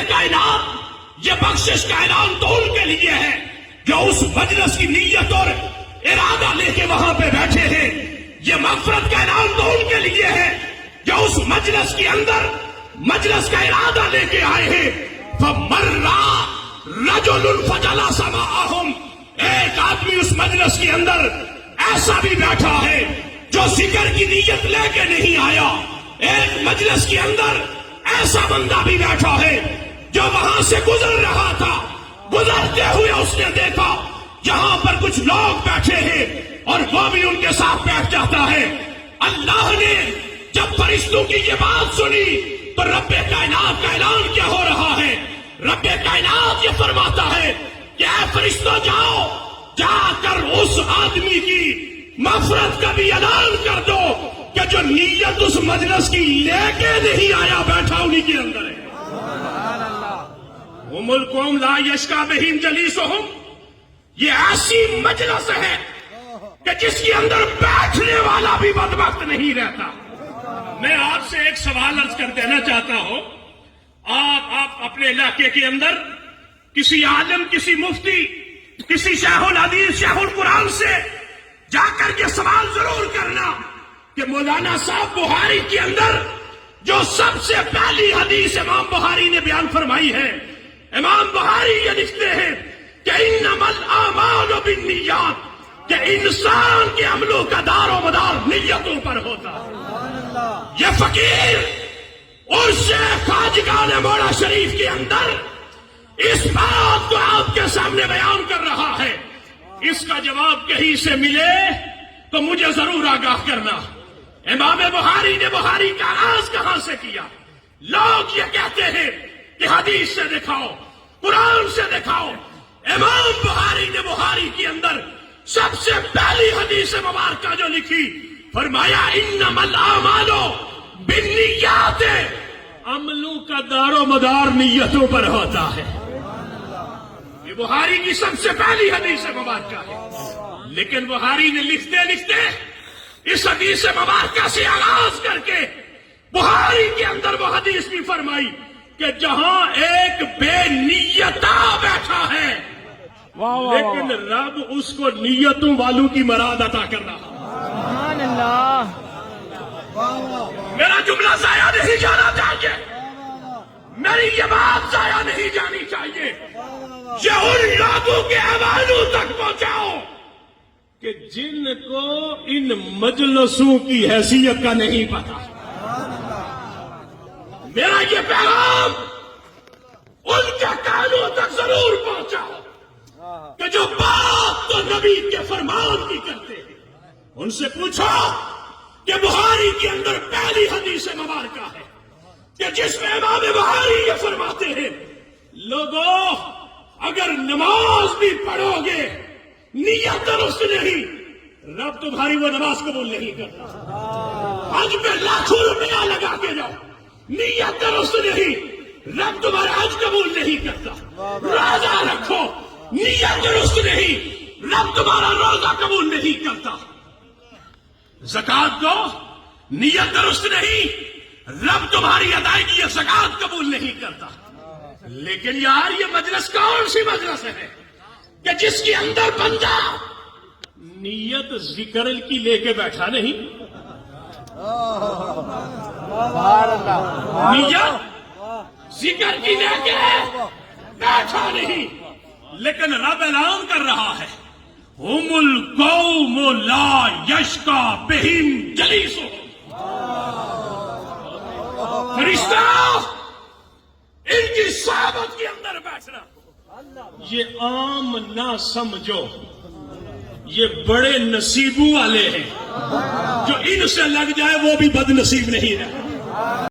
کائنات یہ بخشش کا اعلان تو ان کے لیے ہے جو اس مجلس کی نیت اور ارادہ لے کے وہاں پہ بیٹھے ہیں. یہ مغفرت کا اعلان تو ان کے لیے ہے جو اس مجلس کے اندر مجلس کا ارادہ لے کے آئے ہیں. فَمَرَّ رَجُلٌ فَجَلَسَ مَعَهُمْ ایک آدمی اس مجلس کے اندر ایسا بھی بیٹھا ہے جو ذکر کی نیت لے کے نہیں آیا. ایک مجلس کے اندر ایسا بندہ بھی بیٹھا ہے جو وہاں سے گزر رہا تھا. گزرتے ہوئے اس نے دیکھا جہاں پر کچھ لوگ بیٹھے ہیں اور وہ بھی ان کے ساتھ بیٹھ جاتا ہے. اللہ نے جب فرشتوں کی یہ بات سنی تو رب کائنات کا اعلان کیا ہو رہا ہے؟ رب کائنات یہ فرماتا ہے کہ اے فرشتوں جاؤ جا کر اس آدمی کی مغفرت کا بھی اعلان کر دو کہ جو نیت اس مجلس کی لے کے نہیں آیا بیٹھا انہی کے اندر ہے. ہم القوم لا یشقی بہم جلیسہم یہ ایسی مجلس ہے کہ جس کے اندر بیٹھنے والا بھی بدبخت نہیں رہتا. میں آپ سے ایک سوال عرض کر دینا چاہتا ہوں. آپ اپنے علاقے کے اندر کسی عالم کسی مفتی کسی شیخ الحدیث شیخ القرآن سے جا کر کے سوال ضرور کرنا کہ مولانا صاحب بخاری کے اندر جو سب سے پہلی حدیث امام بخاری نے بیان فرمائی ہے، امام بخاری یہ لکھتے ہیں کہ انما الاعمال بالنیات کہ انسان کے عملوں کا دار و مدار نیتوں پر ہوتا. یہ فقیر اور شیخ خواجگان مولا شریف کے اندر اس بات کو آپ کے سامنے بیان کر رہا ہے. اس کا جواب کہیں سے ملے تو مجھے ضرور آگاہ کرنا. امام بخاری نے بخاری کا آغاز کہاں سے کیا؟ لوگ یہ کہتے ہیں کہ حدیث سے دکھاؤ، قرآن سے دکھاؤ. امام بخاری نے بخاری کے اندر سب سے پہلی حدیث مبارکہ جو لکھی فرمایا انما الاعمال بالنیات عملوں کا دار و مدار نیتوں پر ہوتا ہے. یہ بخاری کی سب سے پہلی حدیث مبارکہ ہے. لیکن بخاری نے لکھتے لکھتے اس حدیث مبارکہ سے آغاز کر کے بخاری کے اندر وہ حدیث بھی فرمائی کہ جہاں ایک بے نیتا بیٹھا ہے لیکن رب اس کو نیتوں والوں کی مراد عطا کر رہا. سبحان اللہ. میرا جملہ ضائع نہیں جانا چاہیے، میری یہ بات ضائع نہیں جانی چاہیے. یہ ان لوگوں کے حوالوں تک پہنچاؤ کہ جن کو ان مجلسوں کی حیثیت کا نہیں پتا. میرا یہ پیغام ان کے کانوں تک ضرور پہنچاؤ کہ جو بات تو نبی کے فرمان کی کرتے ہیں. ان سے پوچھو کہ بخاری کے اندر پہلی حدیث مبارکہ ہے کہ جس میں امام بخاری یہ فرماتے ہیں لوگوں اگر نماز بھی پڑھو گے نیت درست نہیں رب تمہاری وہ نماز قبول نہیں کرتا. حج پہ لاکھوں روپیہ لگا کے جاؤ نیت درست نہیں رب تمہارا حج قبول نہیں کرتا. روزہ رکھو نیت درست نہیں رب تمہارا روزہ قبول نہیں کرتا. زکات دو نیت درست نہیں رب تمہاری ادائیگی زکات قبول نہیں کرتا. لیکن یار یہ مجلس کون سی مجلس ہے کہ جس کے اندر بندہ نیت ذکر کی لے کے بیٹھا نہیں، نیت ذکر کی لے کے بیٹھا نہیں، لیکن رب اعلان کر رہا ہے ہم القوم لا یشقی بہم جلیسہم. فرشتہ ان کی صحبت کے اندر بیٹھنا یہ عام نہ سمجھو، یہ بڑے نصیبوں والے ہیں. جو ان سے لگ جائے وہ بھی بد نصیب نہیں ہے.